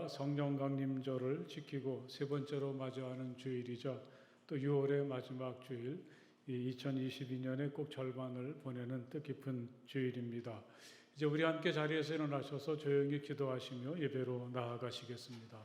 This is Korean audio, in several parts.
우리가 성령 강림절을 지키고 세 번째로 맞이하는 주일이자 또 6월의 마지막 주일, 이 2022년의 꼭 절반을 보내는 뜻깊은 주일입니다. 이제 우리 함께 자리에서 일어나셔서 조용히 기도하시며 예배로 나아가시겠습니다.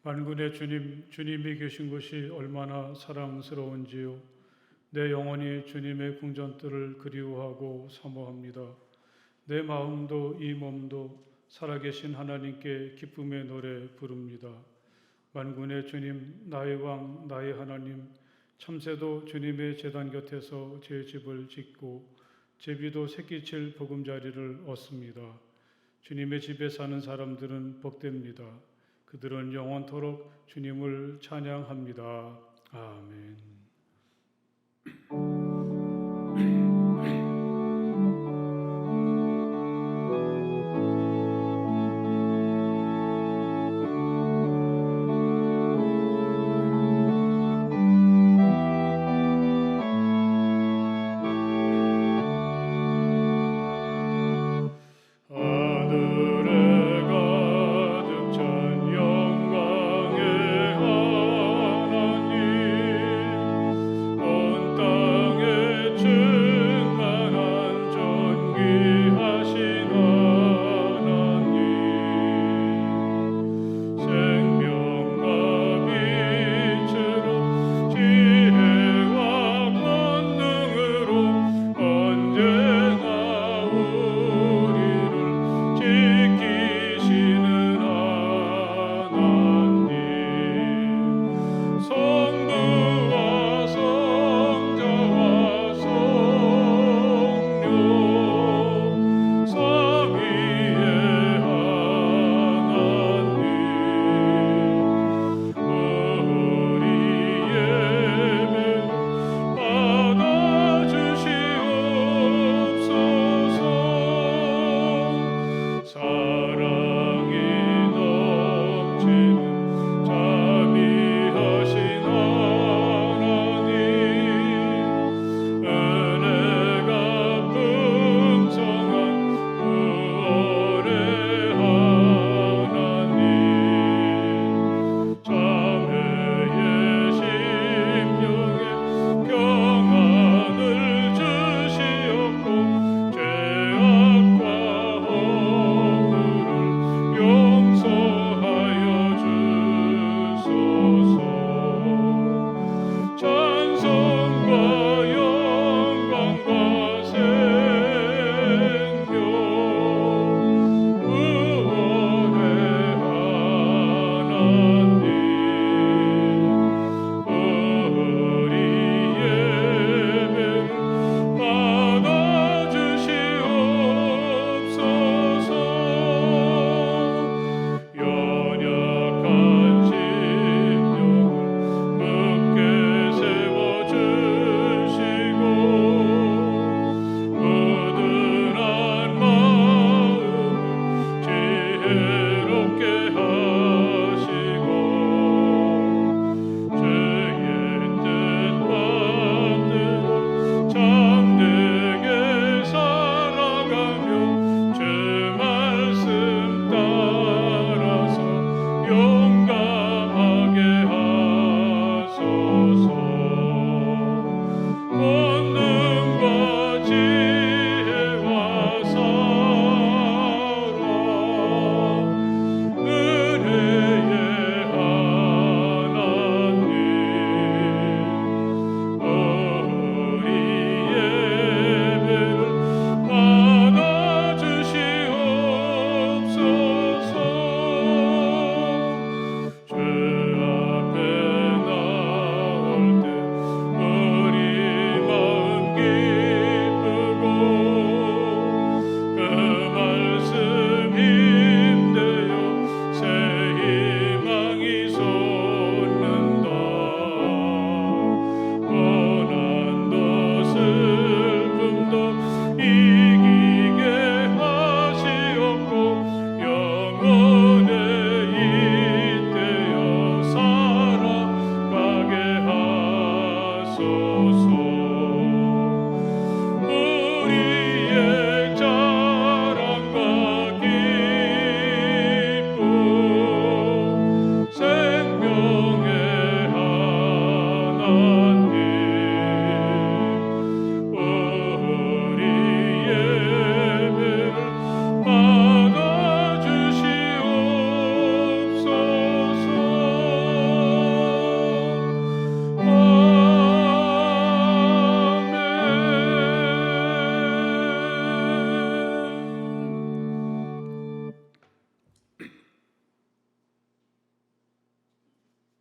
만군의 주님, 주님이 계신 곳이 얼마나 사랑스러운지요. 내 영혼이 주님의 궁전뜰을 그리워하고 사모합니다. 내 마음도 이 몸도 살아계신 하나님께 기쁨의 노래 부릅니다. 만군의 주님, 나의 왕, 나의 하나님, 참새도 주님의 제단 곁에서 제 집을 짓고 제비도 새끼칠 보금자리를 얻습니다. 주님의 집에 사는 사람들은 복됩니다. 그들은 영원토록 주님을 찬양합니다. 아멘. 성부와 성자와 성령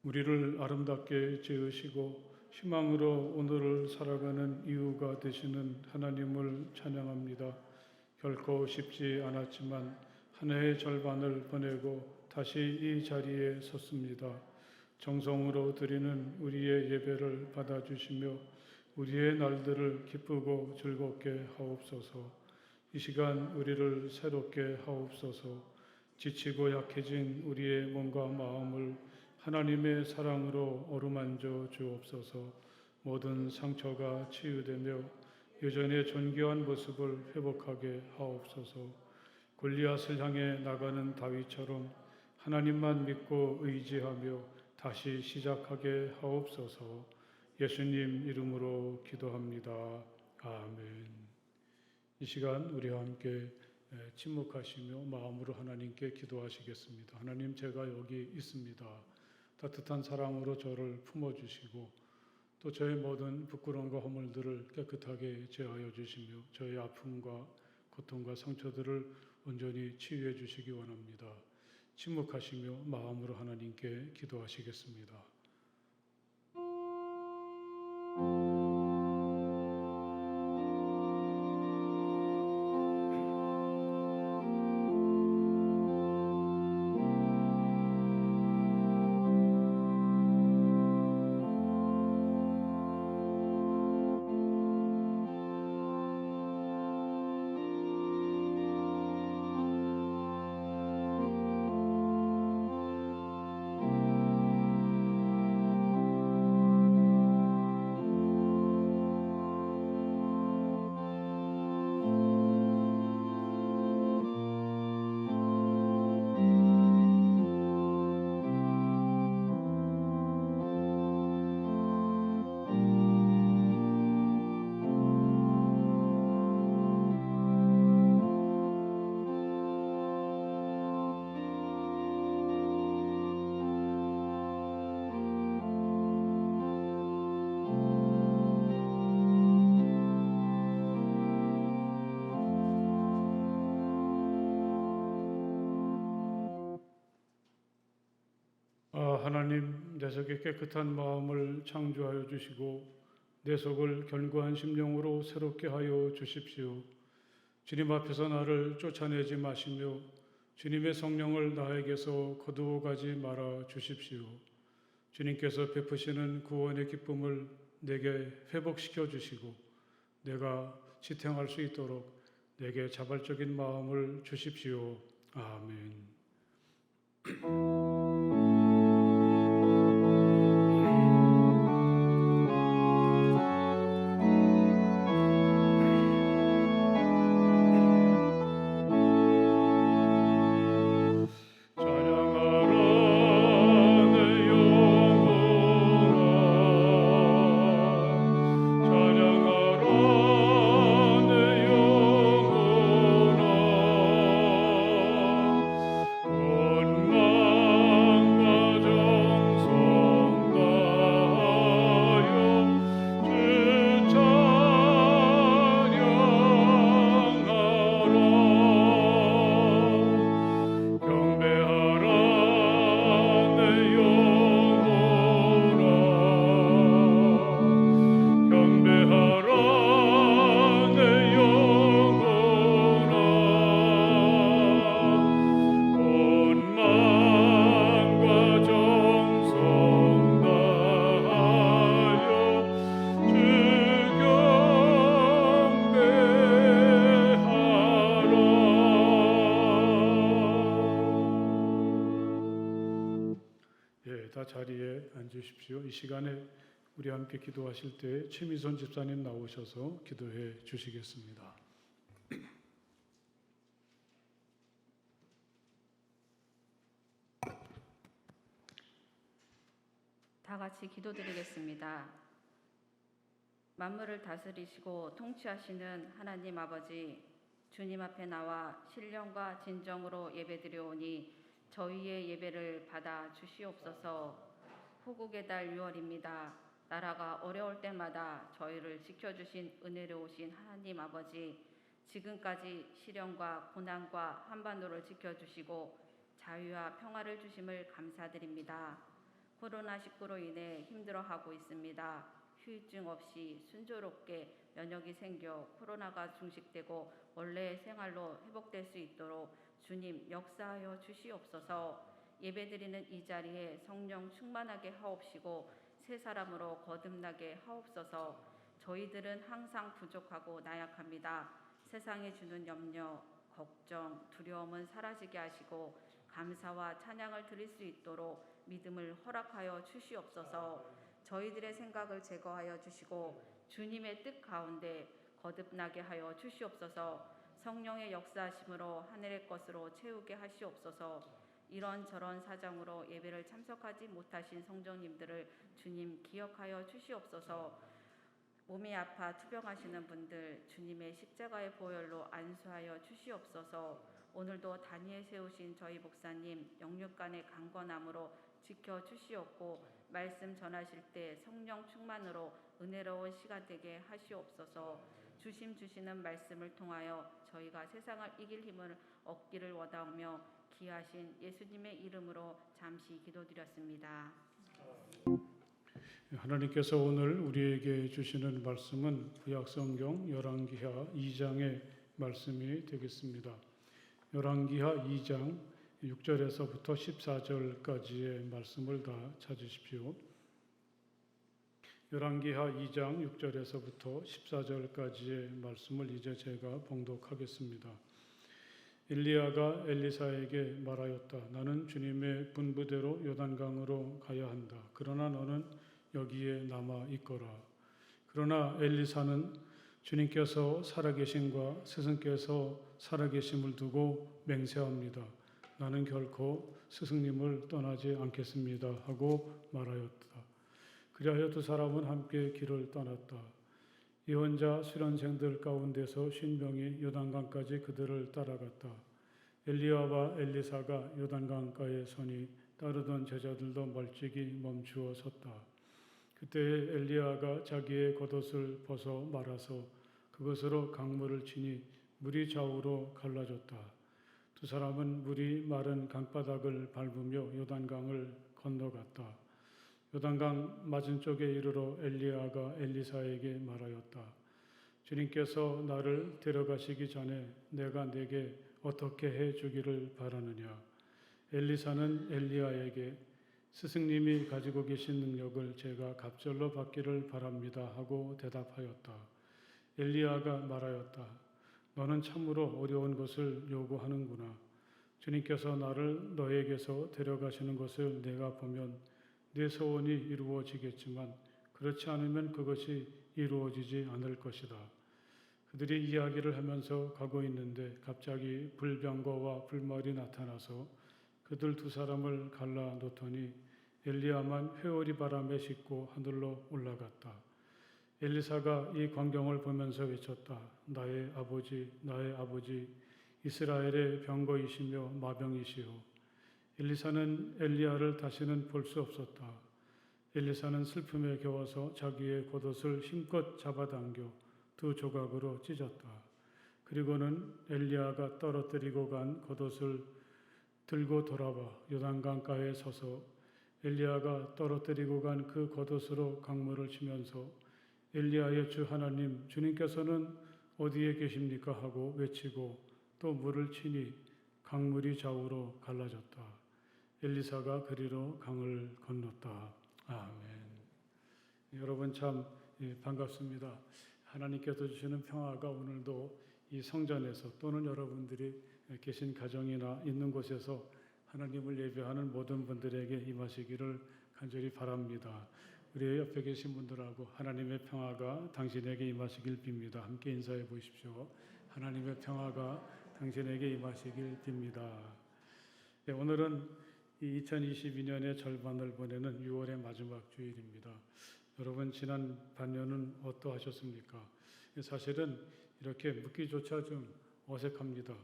우리를 아름답게 지으시고 희망으로 오늘을 살아가는 이유가 되시는 하나님을 찬양합니다. 결코 쉽지 않았지만 한 해의 절반을 보내고 다시 이 자리에 섰습니다. 정성으로 드리는 우리의 예배를 받아주시며 우리의 날들을 기쁘고 즐겁게 하옵소서. 이 시간 우리를 새롭게 하옵소서. 지치고 약해진 우리의 몸과 마음을 하나님의 사랑으로 어루만져 주옵소서. 모든 상처가 치유되며 예전의 존귀한 모습을 회복하게 하옵소서. 골리앗을 향해 나가는 다윗처럼 하나님만 믿고 의지하며 다시 시작하게 하옵소서. 예수님 이름으로 기도합니다. 아멘. 이 시간 우리와 함께 침묵하시며 마음으로 하나님께 기도하시겠습니다. 하나님, 제가 여기 있습니다. 따뜻한 사랑으로 저를 품어주시고 또 저의 모든 부끄러움과 허물들을 깨끗하게 제하여 주시며 저의 아픔과 고통과 상처들을 온전히 치유해 주시기 원합니다. 침묵하시며 마음으로 하나님께 기도하시겠습니다. 하나님, 내 속에 깨끗한 마음을 창조하여 주시고 내 속을 견고한 심령으로 새롭게 하여 주십시오. 주님 앞에서 나를 쫓아내지 마시며 주님의 성령을 나에게서 거두어 가지 말아 주십시오. 주님께서 베푸시는 구원의 기쁨을 내게 회복시켜 주시고 내가 지탱할 수 있도록 내게 자발적인 마음을 주십시오. 아멘. 다 자리에 앉으십시오. 이 시간에 우리 함께 기도하실 때 최미선 집사님 나오셔서 기도해 주시겠습니다. 다 같이 기도드리겠습니다. 만물을 다스리시고 통치하시는 하나님 아버지, 주님 앞에 나와 신령과 진정으로 예배드려오니 저희의 예배를 받아 주시옵소서. 후국의 달 6월입니다. 나라가 어려울 때마다 저희를 지켜주신 은혜로우신 하나님 아버지, 지금까지 시련과 고난과 한반도를 지켜주시고 자유와 평화를 주심을 감사드립니다. 코로나19로 인해 힘들어하고 있습니다. 후유증 없이 순조롭게 면역이 생겨 코로나가 중식되고 원래 생활로 회복될 수 있도록 주님 역사하여 주시옵소서. 예배드리는 이 자리에 성령 충만하게 하옵시고 새 사람으로 거듭나게 하옵소서. 저희들은 항상 부족하고 나약합니다. 세상에 주는 염려, 걱정, 두려움은 사라지게 하시고 감사와 찬양을 드릴 수 있도록 믿음을 허락하여 주시옵소서. 저희들의 생각을 제거하여 주시고 주님의 뜻 가운데 거듭나게 하여 주시옵소서. 성령의 역사하심으로 하늘의 것으로 채우게 하시옵소서. 이런저런 사정으로 예배를 참석하지 못하신 성도님들을 주님 기억하여 주시옵소서. 몸이 아파 투병하시는 분들 주님의 십자가의 보혈로 안수하여 주시옵소서. 오늘도 단위에 세우신 저희 목사님 영육간의 강건함으로 지켜주시옵고 말씀 전하실 때 성령 충만으로 은혜로운 시간 되게 하시옵소서. 주시는 말씀을 통하여 저희가 세상을 이길 힘을 얻기를 원하오며 귀하신 예수님의 이름으로 잠시 기도드렸습니다. 하나님께서 오늘 우리에게 주시는 말씀은 구약성경 열왕기하 2장의 말씀이 되겠습니다. 열왕기하 2장 6절에서부터 14절까지의 말씀을 다 찾으십시오. 열왕기하 2장 6절에서부터 14절까지의 말씀을 이제 제가 봉독하겠습니다. 엘리야가 엘리사에게 말하였다. 나는 주님의 분부대로 요단강으로 가야 한다. 그러나 너는 여기에 남아 있거라. 그러나 엘리사는 주님께서 살아계심과 스승께서 살아계심을 두고 맹세합니다. 나는 결코 스승님을 떠나지 않겠습니다 하고 말하였다. 그리하여 두 사람은 함께 길을 떠났다. 예언자 수련생들 가운데서 50명이 요단강까지 그들을 따라갔다. 엘리야와 엘리사가 요단강가에 서니 따르던 제자들도 멀찍이 멈추어 섰다. 그때에 엘리야가 자기의 겉옷을 벗어 말아서 그것으로 강물을 치니 물이 좌우로 갈라졌다. 두 사람은 물이 마른 강바닥을 밟으며 요단강을 건너갔다. 요단강 맞은쪽에 이르러 엘리야가 엘리사에게 말하였다. 주님께서 나를 데려가시기 전에 내가 네게 어떻게 해주기를 바라느냐. 엘리사는 엘리야에게 스승님이 가지고 계신 능력을 제가 갑절로 받기를 바랍니다 하고 대답하였다. 엘리야가 말하였다. 너는 참으로 어려운 것을 요구하는구나. 주님께서 나를 너에게서 데려가시는 것을 내가 보면 내 소원이 이루어지겠지만 그렇지 않으면 그것이 이루어지지 않을 것이다. 그들이 이야기를 하면서 가고 있는데 갑자기 불병거와 불말이 나타나서 그들 두 사람을 갈라놓더니 엘리야만 회오리 바람에 싣고 하늘로 올라갔다. 엘리사가 이 광경을 보면서 외쳤다. 나의 아버지, 나의 아버지, 이스라엘의 병거이시며 마병이시오. 엘리사는 엘리야를 다시는 볼 수 없었다. 엘리사는 슬픔에 겨워서 자기의 겉옷을 힘껏 잡아당겨 두 조각으로 찢었다. 그리고는 엘리야가 떨어뜨리고 간 겉옷을 들고 돌아와 요단강가에 서서 엘리야가 떨어뜨리고 간 그 겉옷으로 강물을 치면서 엘리야의 주 하나님, 주님께서는 어디에 계십니까? 하고 외치고 또 물을 치니 강물이 좌우로 갈라졌다. 엘리사가 그리로 강을 건넜다. 아멘. 여러분 참 반갑습니다. 하나님께서 주시는 평화가 오늘도 이 성전에서 또는 여러분들이 계신 가정이나 있는 곳에서 하나님을 예배하는 모든 분들에게 임하시기를 간절히 바랍니다. 우리 옆에 계신 분들하고 하나님의 평화가 당신에게 임하시길 빕니다. 함께 인사해 보십시오. 하나님의 평화가 당신에게 임하시길 빕니다. 네, 오늘은 2022년의 절반을 보내는 6월의 마지막 주일입니다. 여러분 지난 반년은 어떠하셨습니까? 사실은 이렇게 묻기조차 좀 어색합니다.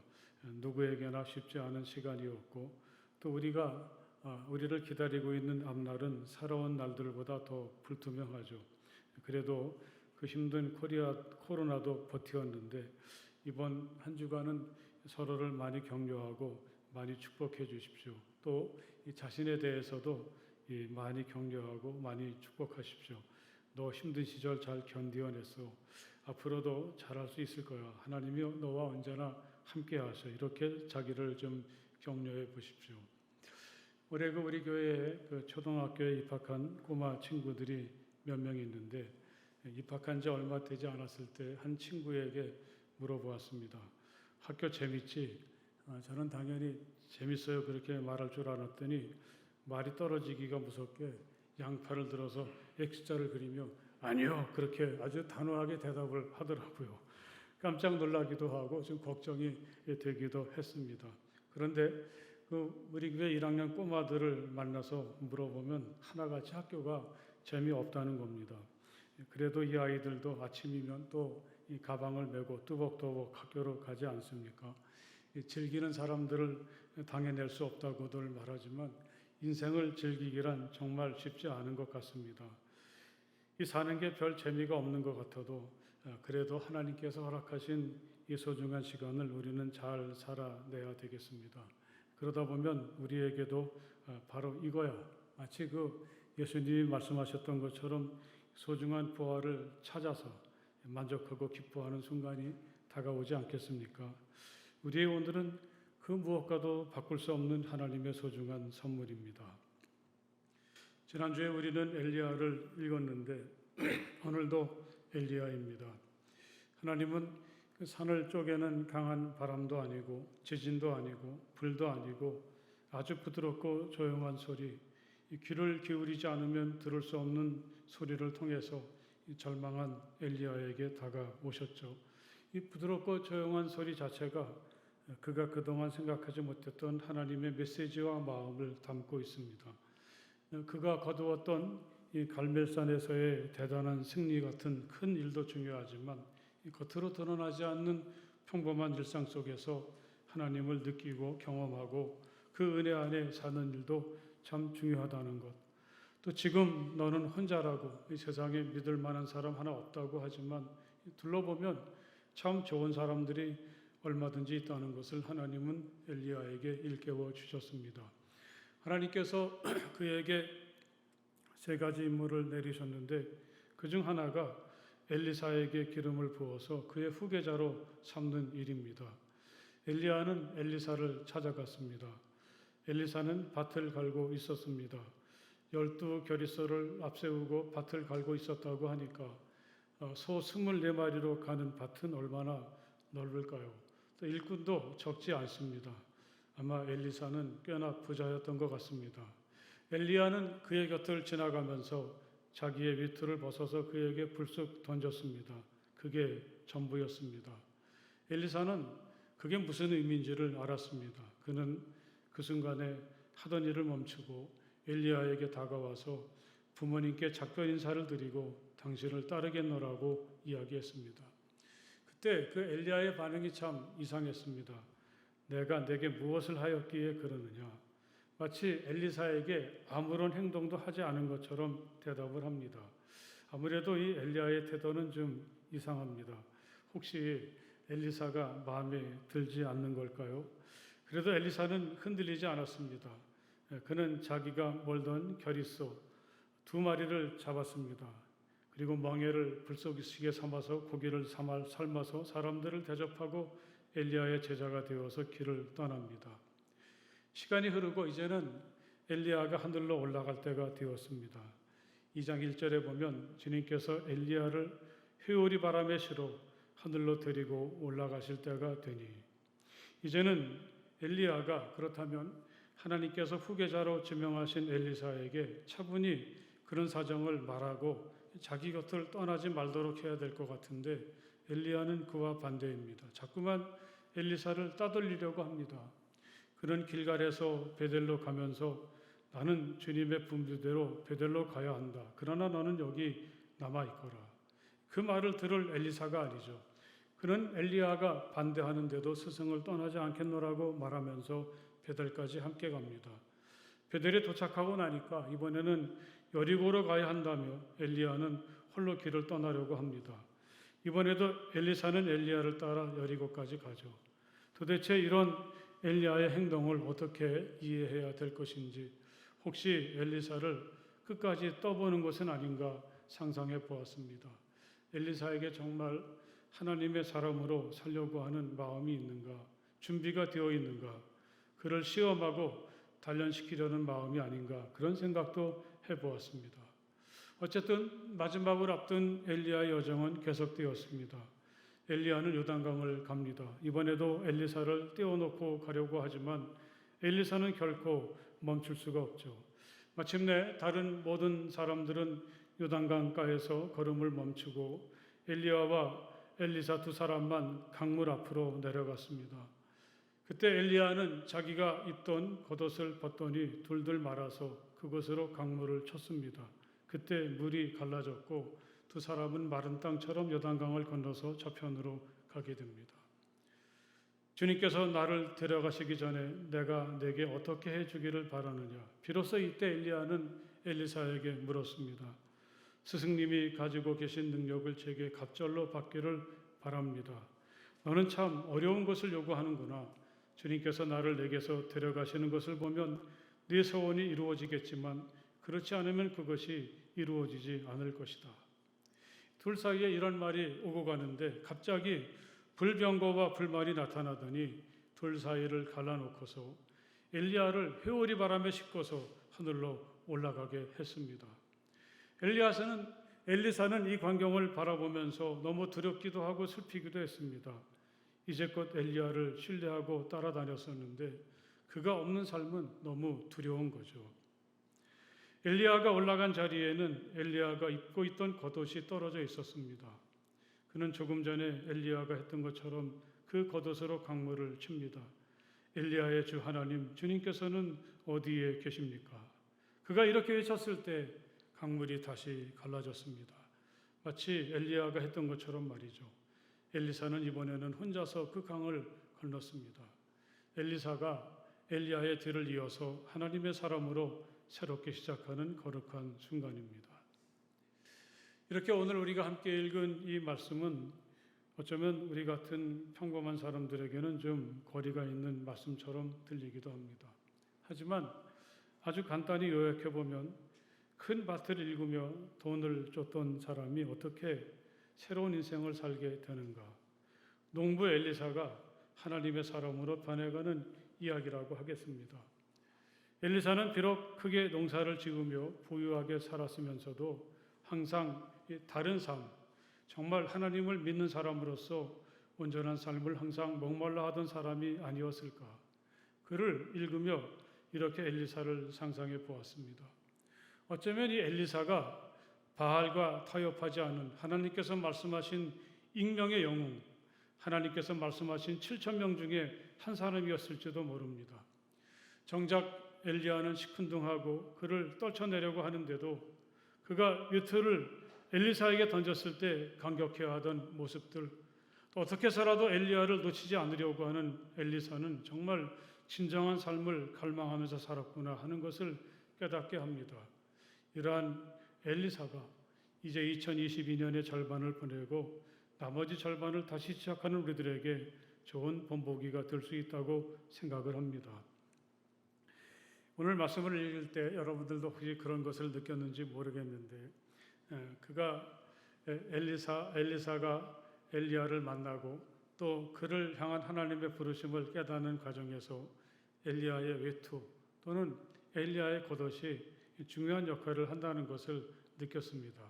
누구에게나 쉽지 않은 시간이었고 또 우리를 기다리고 있는 앞날은 살아온 날들보다 더 불투명하죠. 그래도 그 힘든 코로나도 버티었는데 이번 한 주간은 서로를 많이 격려하고 많이 축복해 주십시오. 또 이 자신에 대해서도 많이 격려하고 많이 축복하십시오. 너 힘든 시절 잘 견디어냈어. 앞으로도 잘할 수 있을 거야. 하나님이 너와 언제나 함께 하셔. 이렇게 자기를 좀 격려해 보십시오. 올해 우리 교회에 초등학교에 입학한 꼬마 친구들이 몇 명 있는데 입학한 지 얼마 되지 않았을 때 한 친구에게 물어보았습니다. 학교 재밌지? 저는 당연히 재밌어요. 그렇게 말할 줄 알았더니 말이 떨어지기가 무섭게 양팔을 들어서 X자를 그리며 아니요. 그렇게 아주 단호하게 대답을 하더라고요. 깜짝 놀라기도 하고 좀 걱정이 되기도 했습니다. 그런데 우리 교회 1학년 꼬마들을 만나서 물어보면 하나같이 학교가 재미없다는 겁니다. 그래도 이 아이들도 아침이면 또 이 가방을 메고 뚜벅뚜벅 학교로 가지 않습니까? 즐기는 사람들을 당해낼 수 없다고들 말하지만 인생을 즐기기란 정말 쉽지 않은 것 같습니다. 이 사는 게 별 재미가 없는 것 같아도 그래도 하나님께서 허락하신 이 소중한 시간을 우리는 잘 살아내야 되겠습니다. 그러다 보면 우리에게도 바로 이거야. 마치 예수님이 말씀하셨던 것처럼 소중한 부활을 찾아서 만족하고 기뻐하는 순간이 다가오지 않겠습니까? 우리의 오늘은 그 무엇과도 바꿀 수 없는 하나님의 소중한 선물입니다. 지난주에 우리는 엘리야를 읽었는데 오늘도 엘리야입니다. 하나님은 그 산을 쪼개는 강한 바람도 아니고 지진도 아니고 불도 아니고 아주 부드럽고 조용한 소리, 귀를 기울이지 않으면 들을 수 없는 소리를 통해서 이 절망한 엘리야에게 다가오셨죠. 이 부드럽고 조용한 소리 자체가 그가 그동안 생각하지 못했던 하나님의 메시지와 마음을 담고 있습니다. 그가 거두었던 이 갈멜산에서의 대단한 승리 같은 큰 일도 중요하지만 겉으로 드러나지 않는 평범한 일상 속에서 하나님을 느끼고 경험하고 그 은혜 안에 사는 일도 참 중요하다는 것. 또 지금 너는 혼자라고 이 세상에 믿을 만한 사람 하나 없다고 하지만 둘러보면 참 좋은 사람들이 얼마든지 있다는 것을 하나님은 엘리야에게 일깨워 주셨습니다. 하나님께서 그에게 세 가지 임무를 내리셨는데 그중 하나가 엘리사에게 기름을 부어서 그의 후계자로 삼는 일입니다. 엘리야는 엘리사를 찾아갔습니다. 엘리사는 밭을 갈고 있었습니다. 12겨릿소를 앞세우고 밭을 갈고 있었다고 하니까 소 24마리로 가는 밭은 얼마나 넓을까요? 또 일꾼도 적지 않습니다. 아마 엘리사는 꽤나 부자였던 것 같습니다. 엘리야는 그의 곁을 지나가면서 자기의 위트를 벗어서 그에게 불쑥 던졌습니다. 그게 전부였습니다. 엘리사는 그게 무슨 의미인지를 알았습니다. 그는 그 순간에 하던 일을 멈추고 엘리야에게 다가와서 부모님께 작별 인사를 드리고 당신을 따르겠노라고 이야기했습니다. 그때 그 엘리야의 반응이 참 이상했습니다. 내가 내게 무엇을 하였기에 그러느냐. 마치 엘리사에게 아무런 행동도 하지 않은 것처럼 대답을 합니다. 아무래도 이 엘리야의 태도는 좀 이상합니다. 혹시 엘리사가 마음에 들지 않는 걸까요? 그래도 엘리사는 흔들리지 않았습니다. 그는 자기가 몰던 겨릿소 2마리를 잡았습니다. 그리고 멍에를 불쏘시개 삼아서 고기를 삶아서 사람들을 대접하고 엘리야의 제자가 되어서 길을 떠납니다. 시간이 흐르고 이제는 엘리야가 하늘로 올라갈 때가 되었습니다. 2장 1절에 보면 주님께서 엘리야를 회오리 바람에 실어 하늘로 데리고 올라가실 때가 되니 이제는 엘리야가 그렇다면 하나님께서 후계자로 지명하신 엘리사에게 차분히 그런 사정을 말하고 자기 곁을 떠나지 말도록 해야 될 것 같은데 엘리야는 그와 반대입니다. 자꾸만 엘리사를 따돌리려고 합니다. 그는 길갈에서 베델로 가면서 나는 주님의 분부대로 베델로 가야 한다. 그러나 너는 여기 남아있거라. 그 말을 들을 엘리사가 아니죠. 그는 엘리야가 반대하는데도 스승을 떠나지 않겠노라고 말하면서 베델까지 함께 갑니다. 베델에 도착하고 나니까 이번에는 여리고로 가야 한다며 엘리야는 홀로 길을 떠나려고 합니다. 이번에도 엘리사는 엘리야를 따라 여리고까지 가죠. 도대체 이런 엘리야의 행동을 어떻게 이해해야 될 것인지 혹시 엘리사를 끝까지 떠보는 것은 아닌가 상상해 보았습니다. 엘리사에게 정말 하나님의 사람으로 살려고 하는 마음이 있는가, 준비가 되어 있는가, 그를 시험하고 단련시키려는 마음이 아닌가, 그런 생각도 해보았습니다. 어쨌든 마지막을 앞둔 엘리야의 여정은 계속되었습니다. 엘리야는 요단강을 갑니다. 이번에도 엘리사를 떼어놓고 가려고 하지만 엘리사는 결코 멈출 수가 없죠. 마침내 다른 모든 사람들은 요단강가에서 걸음을 멈추고 엘리야와 엘리사 두 사람만 강물 앞으로 내려갔습니다. 그때 엘리야는 자기가 입던 겉옷을 벗더니 둘둘 말아서 그곳으로 강물을 쳤습니다. 그때 물이 갈라졌고 두 사람은 마른 땅처럼 요단강을 건너서 저편으로 가게 됩니다. 주님께서 나를 데려가시기 전에 내가 내게 어떻게 해주기를 바라느냐. 비로소 이때 엘리야는 엘리사에게 물었습니다. 스승님이 가지고 계신 능력을 제게 갑절로 받기를 바랍니다. 너는 참 어려운 것을 요구하는구나. 주님께서 나를 내게서 데려가시는 것을 보면 네 소원이 이루어지겠지만 그렇지 않으면 그것이 이루어지지 않을 것이다. 둘 사이에 이런 말이 오고 가는데 갑자기 불병거와 불만이 나타나더니 둘 사이를 갈라놓고서 엘리야를 회오리 바람에 싣고서 하늘로 올라가게 했습니다. 엘리사는 이 광경을 바라보면서 너무 두렵기도 하고 슬피기도 했습니다. 이제껏 엘리야를 신뢰하고 따라다녔었는데 그가 없는 삶은 너무 두려운 거죠. 엘리야가 올라간 자리에는 엘리야가 입고 있던 겉옷이 떨어져 있었습니다. 그는 조금 전에 엘리야가 했던 것처럼 그 겉옷으로 강물을 칩니다. 엘리야의 주 하나님, 주님께서는 어디에 계십니까? 그가 이렇게 외쳤을 때 강물이 다시 갈라졌습니다. 마치 엘리야가 했던 것처럼 말이죠. 엘리사는 이번에는 혼자서 그 강을 건넜습니다. 엘리사가 엘리야의 뒤를 이어서 하나님의 사람으로 새롭게 시작하는 거룩한 순간입니다. 이렇게 오늘 우리가 함께 읽은 이 말씀은 어쩌면 우리 같은 평범한 사람들에게는 좀 거리가 있는 말씀처럼 들리기도 합니다. 하지만 아주 간단히 요약해 보면 큰 밭을 일구며 돈을 쫓던 사람이 어떻게 새로운 인생을 살게 되는가. 농부 엘리사가 하나님의 사람으로 변해가는 이야기라고 하겠습니다. 엘리사는 비록 크게 농사를 지으며 부유하게 살았으면서도 항상 다른 삶, 정말 하나님을 믿는 사람으로서 온전한 삶을 항상 목말라 하던 사람이 아니었을까. 그를 읽으며 이렇게 엘리사를 상상해 보았습니다. 어쩌면 이 엘리사가 바알과 타협하지 않은 하나님께서 말씀하신 익명의 영웅, 하나님께서 말씀하신 7천 명 중에 한 사람이었을지도 모릅니다. 정작 엘리야는 시큰둥하고 그를 떨쳐내려고 하는데도 그가 외투를 엘리사에게 던졌을 때 감격해하던 모습들, 또 어떻게 해서라도 엘리야를 놓치지 않으려고 하는 엘리사는 정말 진정한 삶을 갈망하면서 살았구나 하는 것을 깨닫게 합니다. 이러한 엘리사가 이제 2022년의 절반을 보내고 나머지 절반을 다시 시작하는 우리들에게 좋은 본보기가 될 수 있다고 생각을 합니다. 오늘 말씀을 읽을 때 여러분들도 혹시 그런 것을 느꼈는지 모르겠는데 엘리사가 엘리야를 만나고 또 그를 향한 하나님의 부르심을 깨닫는 과정에서 엘리야의 외투 또는 엘리야의 겉옷이 중요한 역할을 한다는 것을 느꼈습니다.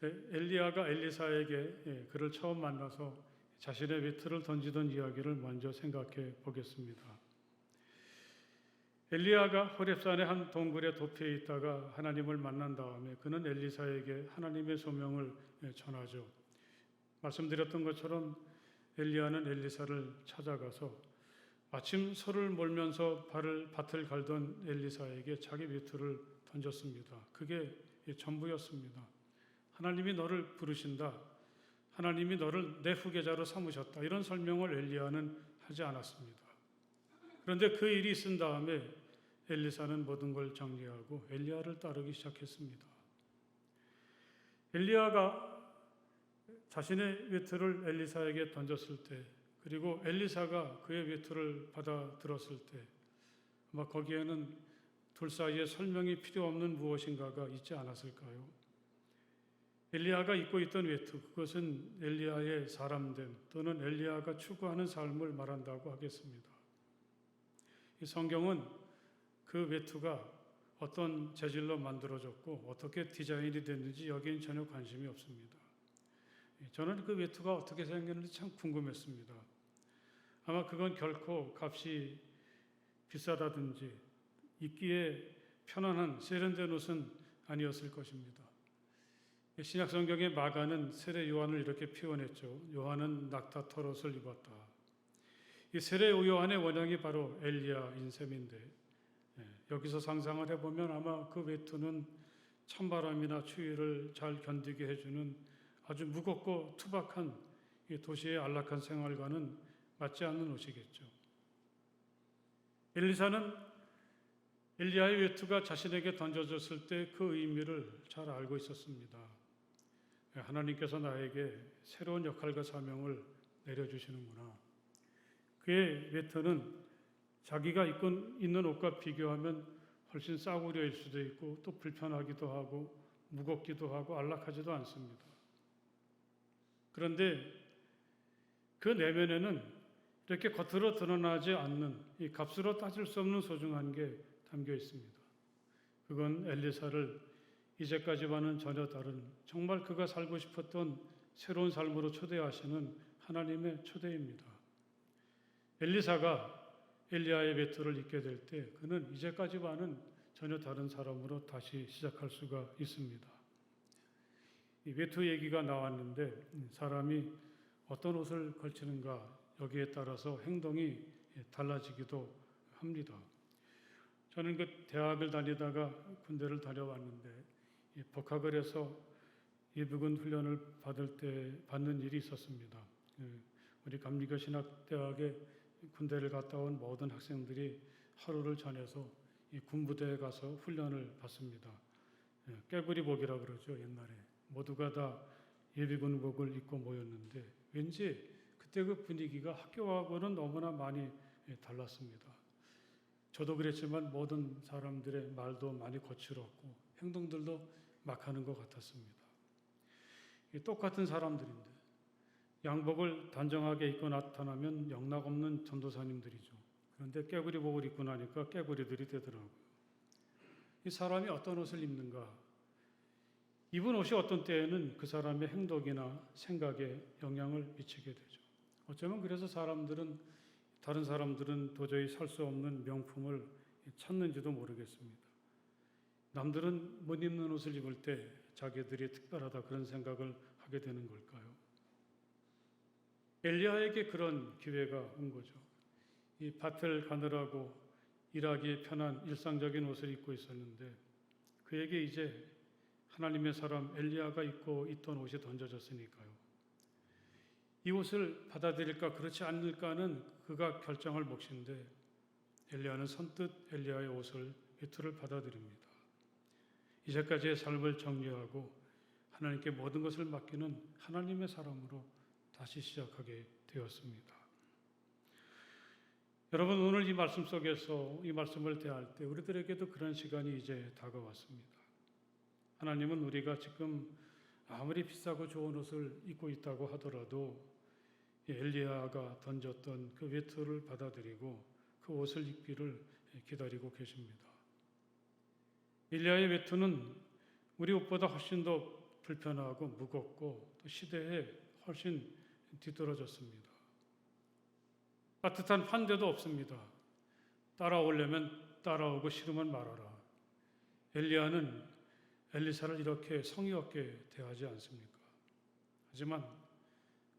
엘리야가 엘리사에게 그를 처음 만나서 자신의 외투를 던지던 이야기를 먼저 생각해 보겠습니다. 엘리야가 호렙산의 한 동굴에 도피해 있다가 하나님을 만난 다음에 그는 엘리사에게 하나님의 소명을 전하죠. 말씀드렸던 것처럼 엘리야는 엘리사를 찾아가서 마침 소를 몰면서 밭을 갈던 엘리사에게 자기 외투를 던졌습니다. 그게 전부였습니다. 하나님이 너를 부르신다. 하나님이 너를 내 후계자로 삼으셨다. 이런 설명을 엘리야는 하지 않았습니다. 그런데 그 일이 있은 다음에 엘리사는 모든 걸 정리하고 엘리야를 따르기 시작했습니다. 엘리야가 자신의 외투를 엘리사에게 던졌을 때 그리고 엘리사가 그의 외투를 받아 들었을 때 아마 거기에는 둘 사이에 설명이 필요 없는 무엇인가가 있지 않았을까요? 엘리야가 입고 있던 외투, 그것은 엘리야의 사람됨 또는 엘리야가 추구하는 삶을 말한다고 하겠습니다. 이 성경은 그 외투가 어떤 재질로 만들어졌고 어떻게 디자인이 됐는지 여기엔 전혀 관심이 없습니다. 저는 그 외투가 어떻게 생겼는지 참 궁금했습니다. 아마 그건 결코 값이 비싸다든지 입기에 편안한 세련된 옷은 아니었을 것입니다. 신약 성경의 마가는 세례 요한을 이렇게 표현했죠. 요한은 낙타 털옷을 입었다. 이 세례 요한의 원형이 바로 엘리야인 셈인데 여기서 상상을 해보면 아마 그 외투는 찬바람이나 추위를 잘 견디게 해주는 아주 무겁고 투박한 이 도시의 안락한 생활과는 맞지 않는 옷이겠죠. 엘리사는 엘리야의 외투가 자신에게 던져졌을 때 그 의미를 잘 알고 있었습니다. 하나님께서 나에게 새로운 역할과 사명을 내려주시는구나. 그의 외투는 자기가 입고 있는 옷과 비교하면 훨씬 싸구려일 수도 있고 또 불편하기도 하고 무겁기도 하고 안락하지도 않습니다. 그런데 그 내면에는 이렇게 겉으로 드러나지 않는 이 값으로 따질 수 없는 소중한 게 담겨 있습니다. 그건 엘리사를 이제까지와는 전혀 다른 정말 그가 살고 싶었던 새로운 삶으로 초대하시는 하나님의 초대입니다. 엘리사가 엘리야의 외투를 입게 될 때 그는 이제까지와는 전혀 다른 사람으로 다시 시작할 수가 있습니다. 이 외투 얘기가 나왔는데 사람이 어떤 옷을 걸치는가 여기에 따라서 행동이 달라지기도 합니다. 저는 그 대학을 다니다가 군대를 다녀왔는데 복학을 해서 예비군 훈련을 받는 일이 있었습니다. 우리 감리교 신학대학에 군대를 갔다 온 모든 학생들이 하루를 전해서 이 군부대에 가서 훈련을 받습니다. 깨구리복이라 그러죠. 옛날에 모두가 다 예비군복을 입고 모였는데 왠지 그때 그 분위기가 학교하고는 너무나 많이 달랐습니다. 저도 그랬지만 모든 사람들의 말도 많이 거칠었고 행동들도 막 하는 것 같았습니다. 똑같은 사람들인데 양복을 단정하게 입고 나타나면 영락없는 전도사님들이죠. 그런데 깨구리복을 입고 나니까 깨구리들이 되더라고요. 이 사람이 어떤 옷을 입는가? 입은 옷이 어떤 때에는 그 사람의 행동이나 생각에 영향을 미치게 되죠. 어쩌면 그래서 다른 사람들은 도저히 살 수 없는 명품을 찾는지도 모르겠습니다. 남들은 못 입는 옷을 입을 때 자기들이 특별하다 그런 생각을 하게 되는 걸까요? 엘리야에게 그런 기회가 온 거죠. 이 밭을 가느라고 일하기 편한 일상적인 옷을 입고 있었는데 그에게 이제 하나님의 사람 엘리야가 입고 있던 옷이 던져졌으니까요. 이 옷을 받아들일까 그렇지 않을까는 그가 결정할 몫인데 엘리야는 선뜻 엘리야의 옷을 외투를 받아들입니다. 이제까지의 삶을 정리하고 하나님께 모든 것을 맡기는 하나님의 사람으로 다시 시작하게 되었습니다. 여러분 오늘 이 말씀 속에서 이 말씀을 대할 때 우리들에게도 그런 시간이 이제 다가왔습니다. 하나님은 우리가 지금 아무리 비싸고 좋은 옷을 입고 있다고 하더라도 엘리야가 던졌던 그 외투를 받아들이고 그 옷을 입기를 기다리고 계십니다. 엘리야의 외투는 우리 옷보다 훨씬 더 불편하고 무겁고 또 시대에 훨씬 뒤떨어졌습니다. 따뜻한 환대도 없습니다. 따라오려면 따라오고 싫으면 말아라. 엘리야는 엘리사를 이렇게 성의 없게 대하지 않습니까? 하지만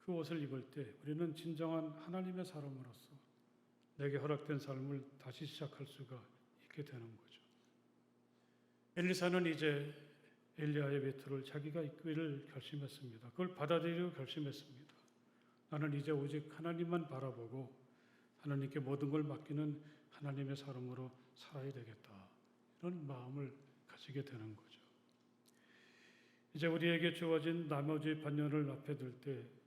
그 옷을 입을 때 우리는 진정한 하나님의 사람으로서 내게 허락된 삶을 다시 시작할 수가 있게 되는 거죠. 엘리사는 이제 엘리야의 외투를 자기가 입기를 결심했습니다. 그걸 받아들이기로 결심했습니다. 나는 이제 오직 하나님만 바라보고 하나님께 모든 걸 맡기는 하나님의 사람으로 살아야 되겠다. 이런 마음을 가지게 되는 거죠. 이제 우리에게 주어진 나머지 반년을 앞에 둘 때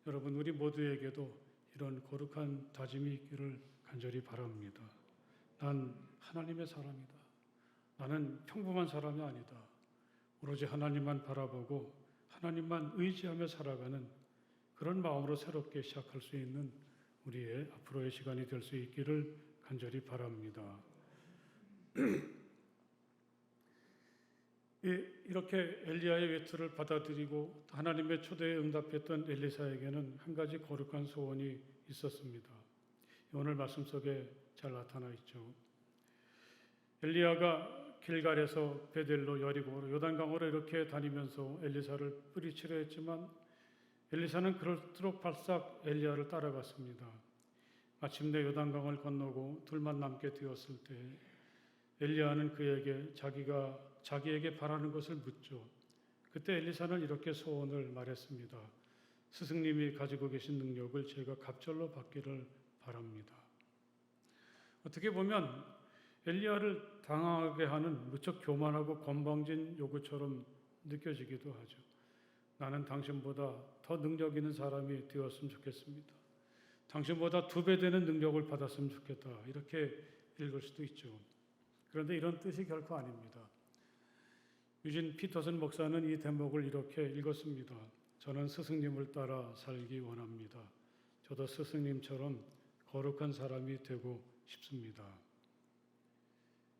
여러분 우리 모두에게도 이런 거룩한 다짐이 있기를 간절히 바랍니다. 난 하나님의 사람이다. 나는 평범한 사람이 아니다. 오로지 하나님만 바라보고 하나님만 의지하며 살아가는 그런 마음으로 새롭게 시작할 수 있는 우리의 앞으로의 시간이 될 수 있기를 간절히 바랍니다. 이렇게 엘리야의 외투를 받아들이고 하나님의 초대에 응답했던 엘리사에게는 한 가지 거룩한 소원이 있었습니다. 오늘 말씀 속에 잘 나타나 있죠. 엘리야가 길갈에서 베델로 여리고로 요단강으로 이렇게 다니면서 엘리사를 뿌리치려 했지만 엘리사는 그럴수록 발싹 엘리야를 따라갔습니다. 마침내 요단강을 건너고 둘만 남게 되었을 때 엘리야는 그에게 자기에게 바라는 것을 묻죠. 그때 엘리사는 이렇게 소원을 말했습니다. 스승님이 가지고 계신 능력을 제가 갑절로 받기를 바랍니다. 어떻게 보면 엘리야를 당황하게 하는 무척 교만하고 건방진 요구처럼 느껴지기도 하죠. 나는 당신보다 더 능력 있는 사람이 되었으면 좋겠습니다. 당신보다 2배 되는 능력을 받았으면 좋겠다. 이렇게 읽을 수도 있죠. 그런데 이런 뜻이 결코 아닙니다. 유진 피터슨 목사는 이 대목을 이렇게 읽었습니다. 저는 스승님을 따라 살기 원합니다. 저도 스승님처럼 거룩한 사람이 되고 싶습니다.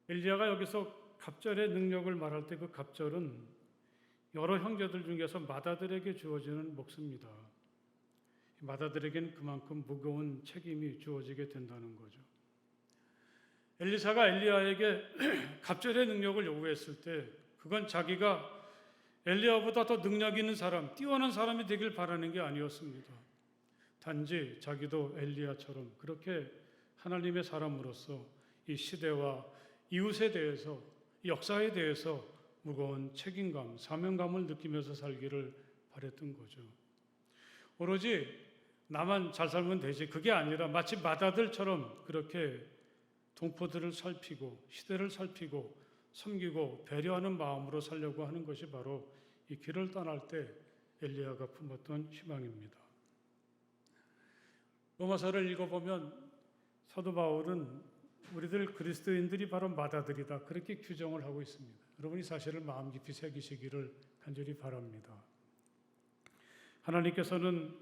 엘리야가 여기서 갑절의 능력을 말할 때 그 갑절은 여러 형제들 중에서 맏아들에게 주어지는 몫입니다. 맏아들에게는 그만큼 무거운 책임이 주어지게 된다는 거죠. 엘리사가 엘리야에게 갑절의 능력을 요구했을 때 그건 자기가 엘리야보다 더 능력 있는 사람, 뛰어난 사람이 되길 바라는 게 아니었습니다. 단지 자기도 엘리야처럼 그렇게 하나님의 사람으로서 이 시대와 이웃에 대해서, 역사에 대해서 무거운 책임감, 사명감을 느끼면서 살기를 바랬던 거죠. 오로지 나만 잘 살면 되지, 그게 아니라 마치 맏아들처럼 그렇게 동포들을 살피고 시대를 살피고 섬기고 배려하는 마음으로 살려고 하는 것이 바로 이 길을 떠날 때 엘리야가 품었던 희망입니다. 로마서를 읽어보면 사도 바울은 우리들 그리스도인들이 바로 맏아들이다 그렇게 규정을 하고 있습니다. 여러분이 사실을 마음 깊이 새기시기를 간절히 바랍니다. 하나님께서는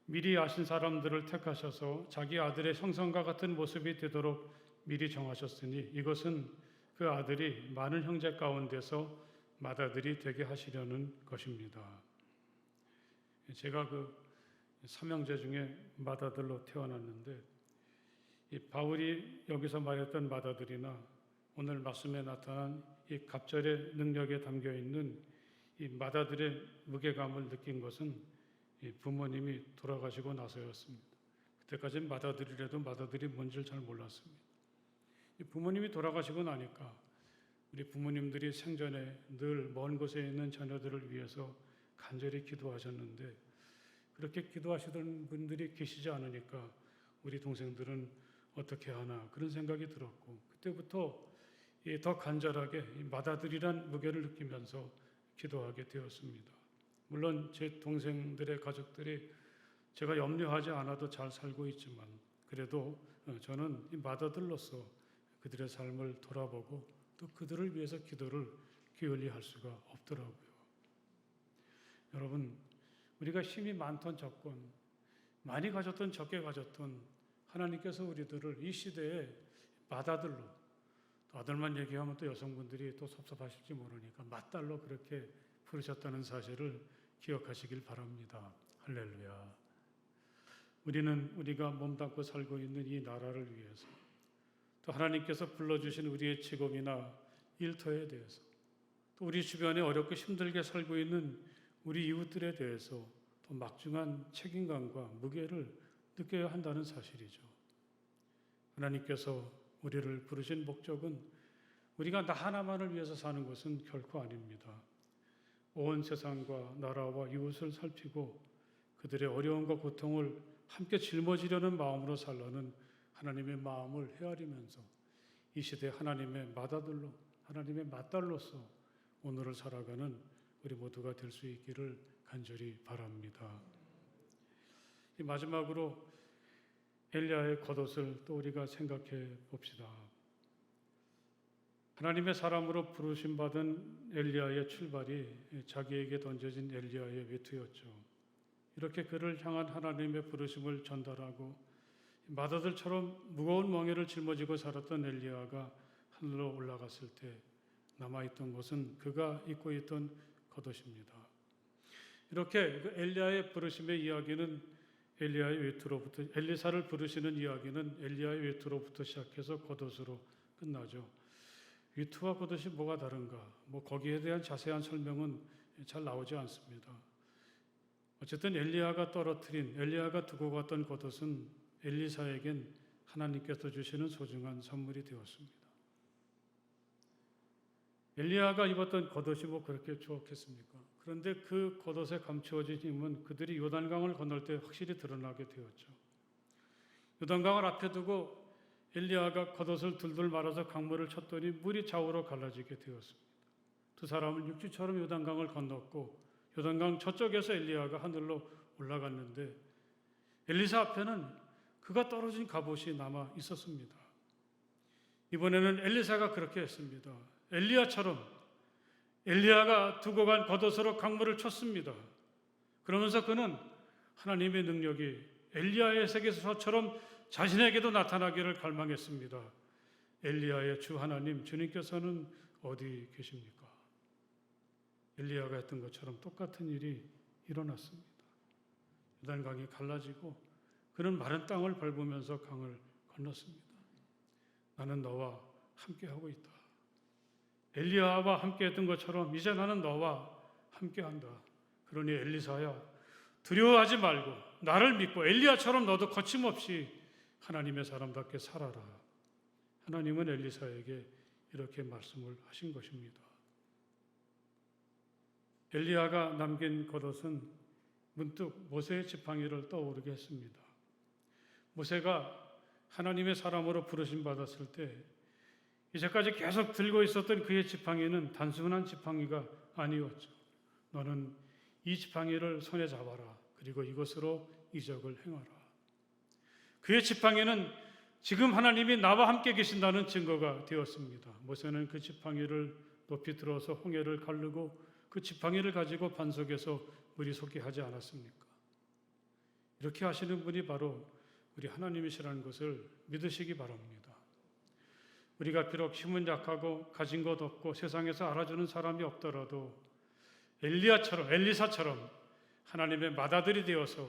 미리 아신 사람들을 택하셔서 자기 아들의 형상과 같은 모습이 되도록 미리 정하셨으니 이것은 그 아들이 많은 형제 가운데서 맏아들이 되게 하시려는 것입니다. 제가 그 삼형제 중에 맏아들로 태어났는데 이 바울이 여기서 말했던 맏아들이나 오늘 말씀에 나타난 이 갑절의 능력에 담겨 있는 이 맏아들의 무게감을 느낀 것은 이 부모님이 돌아가시고 나서였습니다. 그때까지는 맏아들이라도 맏아들이 뭔지를 잘 몰랐습니다. 이 부모님이 돌아가시고 나니까 우리 부모님들이 생전에 늘 먼 곳에 있는 자녀들을 위해서 간절히 기도하셨는데 그렇게 기도하시던 분들이 계시지 않으니까 우리 동생들은 어떻게 하나 그런 생각이 들었고 그때부터 더 간절하게 맏아들이란 무게를 느끼면서 기도하게 되었습니다. 물론 제 동생들의 가족들이 제가 염려하지 않아도 잘 살고 있지만 그래도 저는 이 맏아들로서 그들의 삶을 돌아보고 또 그들을 위해서 기도를 게을리할 수가 없더라고요. 여러분, 우리가 힘이 많던 적건 많이 가졌던 적게 가졌던 하나님께서 우리들을 이 시대에 맏아들로 또 아들만 얘기하면 또 여성분들이 또 섭섭하실지 모르니까 맏딸로 그렇게 부르셨다는 사실을 기억하시길 바랍니다. 할렐루야. 우리는 우리가 몸담고 살고 있는 이 나라를 위해서 또 하나님께서 불러주신 우리의 직업이나 일터에 대해서 또 우리 주변에 어렵고 힘들게 살고 있는 우리 이웃들에 대해서 또 막중한 책임감과 무게를 느껴야 한다는 사실이죠. 하나님께서 우리를 부르신 목적은 우리가 나 하나만을 위해서 사는 것은 결코 아닙니다. 온 세상과 나라와 이웃을 살피고 그들의 어려움과 고통을 함께 짊어지려는 마음으로 살라는 하나님의 마음을 헤아리면서 이 시대 하나님의 맏아들로 하나님의 맏딸로서 오늘을 살아가는 우리 모두가 될 수 있기를 간절히 바랍니다. 이 마지막으로 엘리야의 겉옷을 또 우리가 생각해 봅시다. 하나님의 사람으로 부르심 받은 엘리야의 출발이 자기에게 던져진 엘리야의 외투였죠. 이렇게 그를 향한 하나님의 부르심을 전달하고 마다들처럼 무거운 멍에를 짊어지고 살았던 엘리야가 하늘로 올라갔을 때 남아있던 것은 그가 입고 있던 겉옷입니다. 이렇게 그 엘리야의 부르심의 이야기는 엘리야의 외투로부터, 엘리사를 부르시는 이야기는 엘리야의 외투로부터 시작해서 겉옷으로 끝나죠. 외투와 겉옷이 뭐가 다른가? 거기에 대한 자세한 설명은 잘 나오지 않습니다. 어쨌든 엘리야가 두고 갔던 겉옷은 엘리사에겐 하나님께서 주시는 소중한 선물이 되었습니다. 엘리야가 입었던 겉옷이 그렇게 좋겠습니까? 그런데 그 겉옷에 감추어진 힘은 그들이 요단강을 건널 때 확실히 드러나게 되었죠. 요단강을 앞에 두고 엘리야가 겉옷을 둘둘 말아서 강물을 쳤더니 물이 좌우로 갈라지게 되었습니다. 두 사람은 육지처럼 요단강을 건넜고 요단강 저쪽에서 엘리야가 하늘로 올라갔는데 엘리사 앞에는 그가 떨어진 갑옷이 남아 있었습니다. 이번에는 엘리사가 그렇게 했습니다. 엘리야처럼 엘리야가 두고 간 겉옷으로 강물을 쳤습니다. 그러면서 그는 하나님의 능력이 엘리야의 세계에서처럼 자신에게도 나타나기를 갈망했습니다. 엘리야의 주 하나님, 주님께서는 어디 계십니까? 엘리야가 했던 것처럼 똑같은 일이 일어났습니다. 요단강이 갈라지고 그는 마른 땅을 밟으면서 강을 건넜습니다. 나는 너와 함께하고 있다. 엘리야와 함께했던 것처럼 이제 나는 너와 함께한다. 그러니 엘리사야, 두려워하지 말고 나를 믿고 엘리야처럼 너도 거침없이 하나님의 사람답게 살아라. 하나님은 엘리사에게 이렇게 말씀을 하신 것입니다. 엘리야가 남긴 겉옷은 문득 모세의 지팡이를 떠오르게 했습니다. 모세가 하나님의 사람으로 부르심 받았을 때 이제까지 계속 들고 있었던 그의 지팡이는 단순한 지팡이가 아니었죠. 너는 이 지팡이를 손에 잡아라. 그리고 이것으로 이적을 행하라. 그의 지팡이는 지금 하나님이 나와 함께 계신다는 증거가 되었습니다. 모세는 그 지팡이를 높이 들어서 홍해를 가르고 그 지팡이를 가지고 반석에서 물이 솟게 하지 않았습니까? 이렇게 하시는 분이 바로 우리 하나님이시라는 것을 믿으시기 바랍니다. 우리가 비록 힘은 약하고 가진 것 없고 세상에서 알아주는 사람이 없더라도 엘리사처럼 하나님의 맏아들이 되어서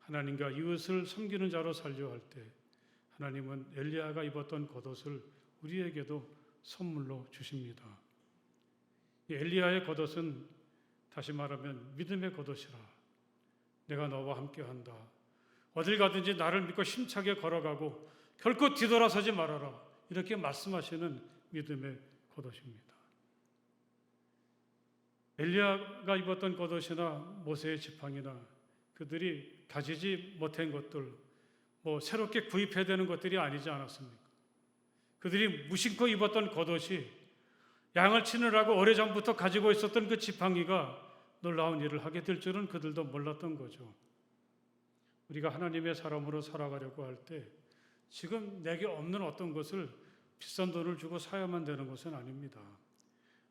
하나님과 이웃을 섬기는 자로 살려 할 때 하나님은 엘리야가 입었던 겉옷을 우리에게도 선물로 주십니다. 엘리야의 겉옷은 다시 말하면 믿음의 겉옷이라. 내가 너와 함께한다. 어딜 가든지 나를 믿고 힘차게 걸어가고 결코 뒤돌아서지 말아라. 이렇게 말씀하시는 믿음의 겉옷입니다. 엘리야가 입었던 겉옷이나 모세의 지팡이나 그들이 가지지 못한 것들, 새롭게 구입해야 되는 것들이 아니지 않았습니까? 그들이 무심코 입었던 겉옷이 양을 치느라고 오래전부터 가지고 있었던 그 지팡이가 놀라운 일을 하게 될 줄은 그들도 몰랐던 거죠. 우리가 하나님의 사람으로 살아가려고 할 때 지금 내게 없는 어떤 것을 비싼 돈을 주고 사야만 되는 것은 아닙니다.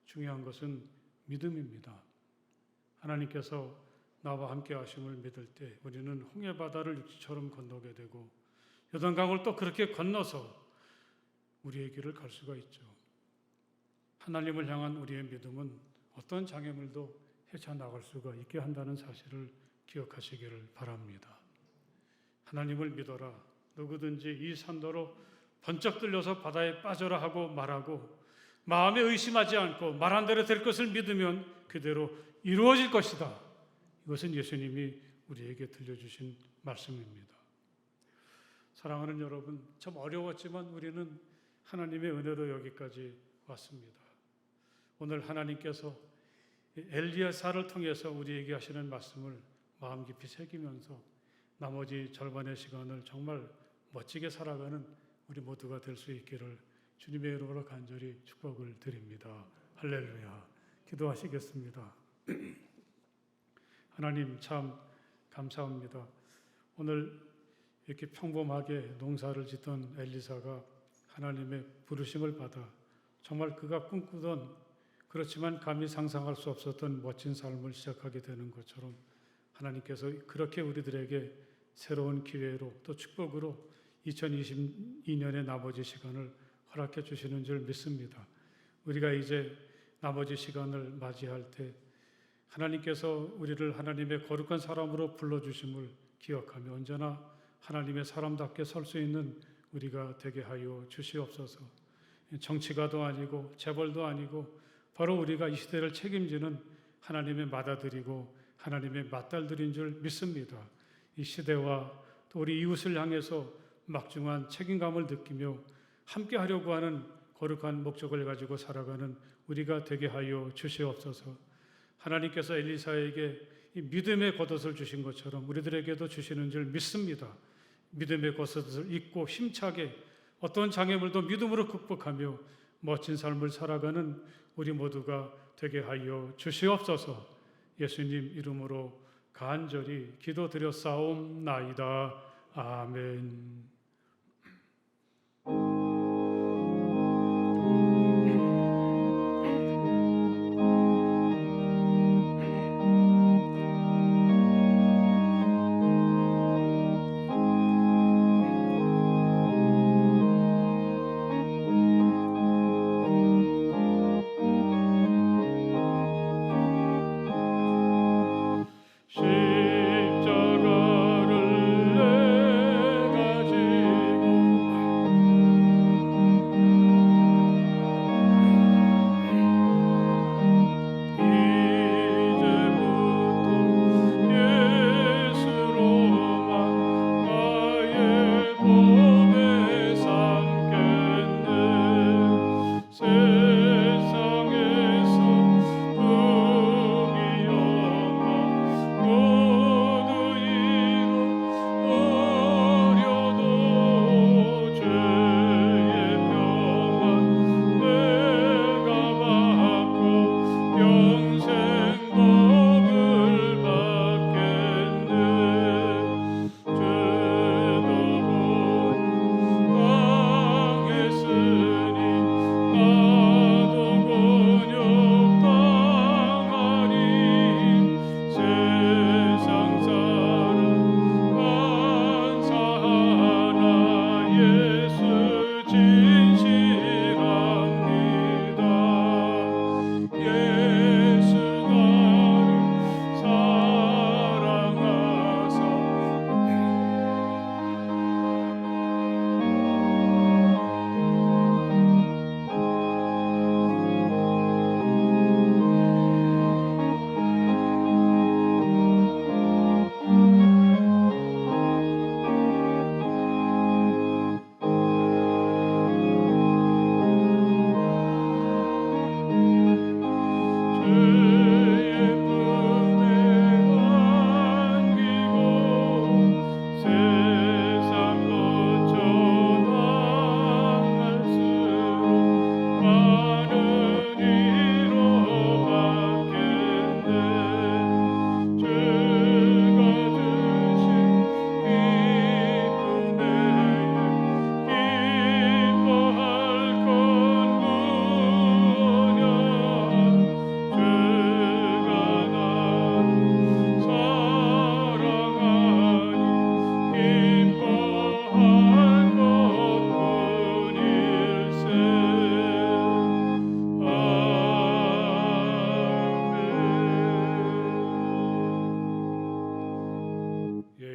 중요한 것은 믿음입니다. 하나님께서 나와 함께 하심을 믿을 때 우리는 홍해바다를 육지처럼 건너게 되고 요단강을 또 그렇게 건너서 우리의 길을 갈 수가 있죠. 하나님을 향한 우리의 믿음은 어떤 장애물도 헤쳐나갈 수가 있게 한다는 사실을 기억하시기를 바랍니다. 하나님을 믿어라. 누구든지 이 산도로 번쩍 들려서 바다에 빠져라 하고 말하고 마음에 의심하지 않고 말한 대로 될 것을 믿으면 그대로 이루어질 것이다. 이것은 예수님이 우리에게 들려주신 말씀입니다. 사랑하는 여러분, 참 어려웠지만 우리는 하나님의 은혜로 여기까지 왔습니다. 오늘 하나님께서 엘리야사를 통해서 우리에게 하시는 말씀을 마음 깊이 새기면서 나머지 절반의 시간을 정말 멋지게 살아가는 우리 모두가 될 수 있기를 주님의 이름으로 간절히 축복을 드립니다. 할렐루야. 기도하시겠습니다. 하나님 참 감사합니다. 오늘 이렇게 평범하게 농사를 짓던 엘리사가 하나님의 부르심을 받아 정말 그가 꿈꾸던 그렇지만 감히 상상할 수 없었던 멋진 삶을 시작하게 되는 것처럼 하나님께서 그렇게 우리들에게 새로운 기회로 또 축복으로 2022년의 나머지 시간을 허락해 주시는 줄 믿습니다. 우리가 이제 나머지 시간을 맞이할 때 하나님께서 우리를 하나님의 거룩한 사람으로 불러주심을 기억하며 언제나 하나님의 사람답게 설 수 있는 우리가 되게 하여 주시옵소서. 정치가도 아니고 재벌도 아니고 바로 우리가 이 시대를 책임지는 하나님의 맏아들이고 하나님의 맏딸들인 줄 믿습니다. 이 시대와 또 우리 이웃을 향해서 막중한 책임감을 느끼며 함께 하려고 하는 거룩한 목적을 가지고 살아가는 우리가 되게 하여 주시옵소서. 하나님께서 엘리사에게 이 믿음의 겉옷을 주신 것처럼 우리들에게도 주시는 줄 믿습니다. 믿음의 겉옷을 입고 힘차게 어떤 장애물도 믿음으로 극복하며 멋진 삶을 살아가는 우리 모두가 되게 하여 주시옵소서. 예수님 이름으로 간절히 기도드렸사옵나이다. 아멘.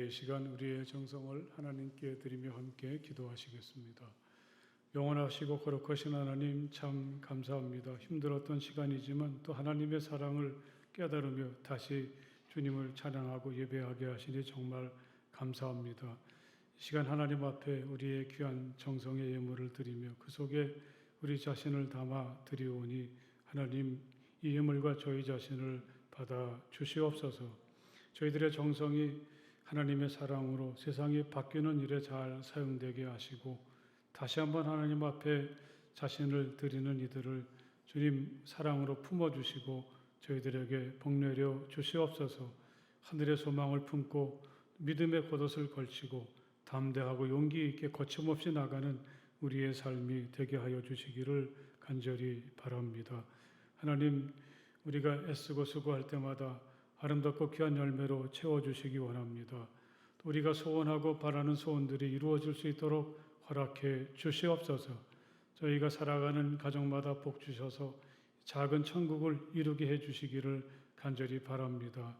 이 시간 우리의 정성을 하나님께 드리며 함께 기도하시겠습니다. 영원하시고 거룩하신 하나님 참 감사합니다. 힘들었던 시간이지만 또 하나님의 사랑을 깨달으며 다시 주님을 찬양하고 예배하게 하시니 정말 감사합니다. 이 시간 하나님 앞에 우리의 귀한 정성의 예물을 드리며 그 속에 우리 자신을 담아 드리오니 하나님 이 예물과 저희 자신을 받아 주시옵소서. 저희들의 정성이 하나님의 사랑으로 세상이 바뀌는 일에 잘 사용되게 하시고 다시 한번 하나님 앞에 자신을 드리는 이들을 주님 사랑으로 품어주시고 저희들에게 복내려 주시옵소서. 하늘의 소망을 품고 믿음의 겉옷을 걸치고 담대하고 용기 있게 거침없이 나가는 우리의 삶이 되게 하여 주시기를 간절히 바랍니다. 하나님, 우리가 애쓰고 수고할 때마다 아름답고 귀한 열매로 채워주시기 원합니다. 또 우리가 소원하고 바라는 소원들이 이루어질 수 있도록 허락해 주시옵소서. 저희가 살아가는 가정마다 복 주셔서 작은 천국을 이루게 해 주시기를 간절히 바랍니다.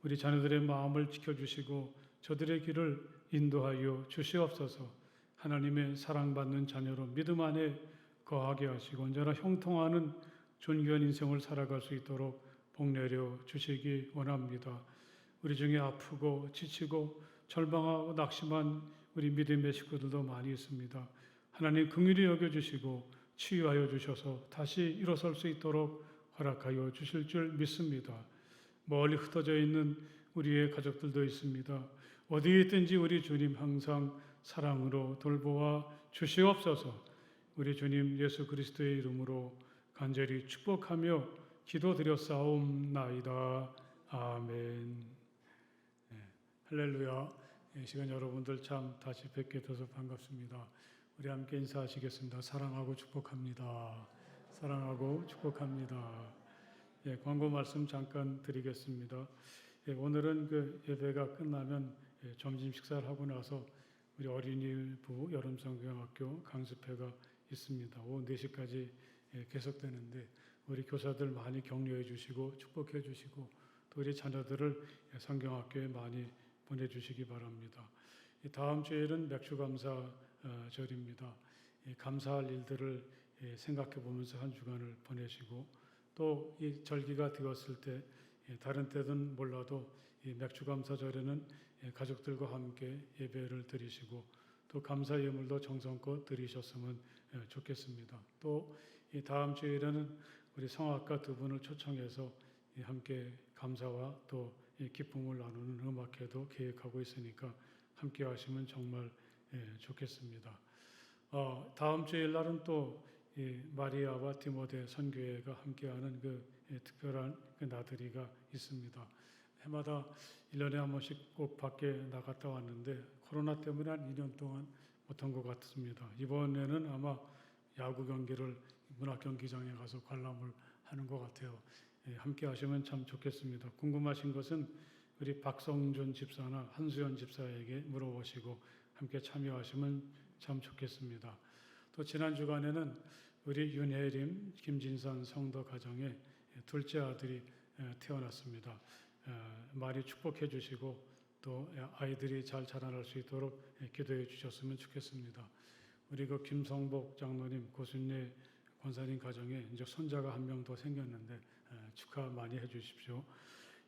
우리 자녀들의 마음을 지켜주시고 저들의 길을 인도하여 주시옵소서. 하나님의 사랑받는 자녀로 믿음 안에 거하게 하시고 언제나 형통하는 존귀한 인생을 살아갈 수 있도록 복 내려 주시기 원합니다. 우리 중에 아프고 지치고 절망하고 낙심한 우리 믿음의 식구들도 많이 있습니다. 하나님 긍휼히 여겨주시고 치유하여 주셔서 다시 일어설 수 있도록 허락하여 주실 줄 믿습니다. 멀리 흩어져 있는 우리의 가족들도 있습니다. 어디에 있든지 우리 주님 항상 사랑으로 돌보아 주시옵소서. 우리 주님 예수 그리스도의 이름으로 간절히 축복하며 기도드렸사옵나이다. 아멘. 네, 할렐루야. 이 시간 여러분들 참 다시 뵙게 돼서 반갑습니다. 우리 함께 인사하시겠습니다. 사랑하고 축복합니다. 사랑하고 축복합니다. 예, 광고 말씀 잠깐 드리겠습니다. 예, 오늘은 그 예배가 끝나면 점심 식사를 하고 나서 우리 어린이부 여름성경학교 강습회가 있습니다. 오후 4시까지 계속되는데 우리 교사들 많이 격려해 주시고 축복해 주시고 또 우리 자녀들을 성경학교에 많이 보내주시기 바랍니다. 다음 주일은 맥주감사절입니다. 감사할 일들을 생각해 보면서 한 주간을 보내시고 또 이 절기가 되었을 때 다른 때든 몰라도 이 맥주감사절에는 가족들과 함께 예배를 드리시고 또 감사 예물도 정성껏 드리셨으면 좋겠습니다. 또 이 다음 주일에는 우리 성악가 두 분을 초청해서 함께 감사와 또 기쁨을 나누는 음악회도 계획하고 있으니까 함께 하시면 정말 좋겠습니다. 다음 주일 날은 또 마리아와 디모데 선교회가 함께하는 그 특별한 그 나들이가 있습니다. 해마다 1년에 한 번씩 꼭 밖에 나갔다 왔는데 코로나 때문에 한 2년 동안 못한 것 같습니다. 이번에는 아마 야구 경기를 문학경기장에 가서 관람을 하는 것 같아요. 함께 하시면 참 좋겠습니다. 궁금하신 것은 우리 박성준 집사나 한수연 집사에게 물어보시고 함께 참여하시면 참 좋겠습니다. 또 지난 주간에는 우리 윤혜림, 김진선 성도 가정에 둘째 아들이 태어났습니다. 많이 축복해 주시고 또 아이들이 잘 자라날 수 있도록 기도해 주셨으면 좋겠습니다. 우리 그 김성복 장로님, 고순례 권사님 가정에 이제 손자가 한 명 더 생겼는데 축하 많이 해 주십시오.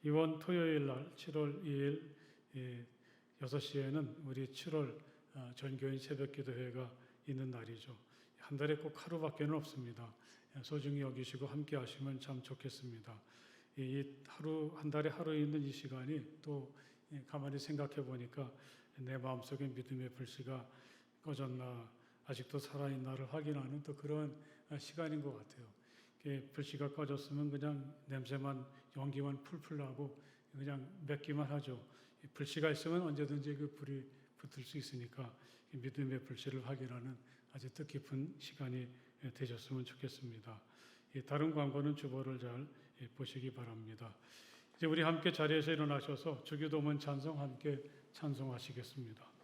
이번 토요일 날 7월 2일 6시에는 우리 7월 전교인 새벽기도회가 있는 날이죠. 한 달에 꼭 하루밖에는 없습니다. 소중히 여기시고 함께 하시면 참 좋겠습니다. 이 하루 한 달에 하루 있는 이 시간이 또 가만히 생각해 보니까 내 마음속에 믿음의 불씨가 꺼졌나 아직도 살아있나를 확인하는 또 그런 시간인 것 같아요. 불씨가 꺼졌으면 그냥 냄새만 연기만 풀풀 나고 그냥 맺기만 하죠. 불씨가 있으면 언제든지 그 불이 붙을 수 있으니까 믿음의 불씨를 확인하는 아주 뜻깊은 시간이 되셨으면 좋겠습니다. 다른 광고는 주보를 잘 보시기 바랍니다. 이제 우리 함께 자리에서 일어나셔서 주기도문 찬송 함께 찬송하시겠습니다.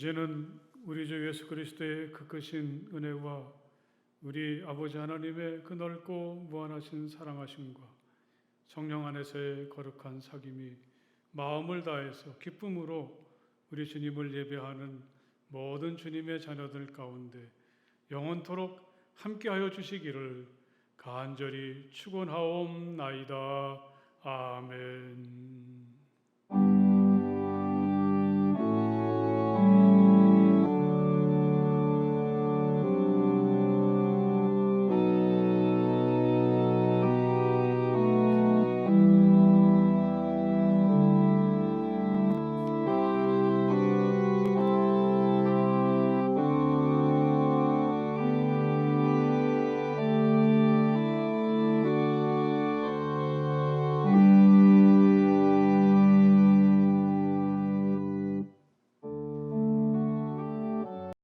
이제는 우리 주 예수 그리스도의 그 크신 은혜와 우리 아버지 하나님의 그 넓고 무한하신 사랑하심과 성령 안에서의 거룩한 사귐이 마음을 다해서 기쁨으로 우리 주님을 예배하는 모든 주님의 자녀들 가운데 영원토록 함께하여 주시기를 간절히 축원하옵나이다. 아멘.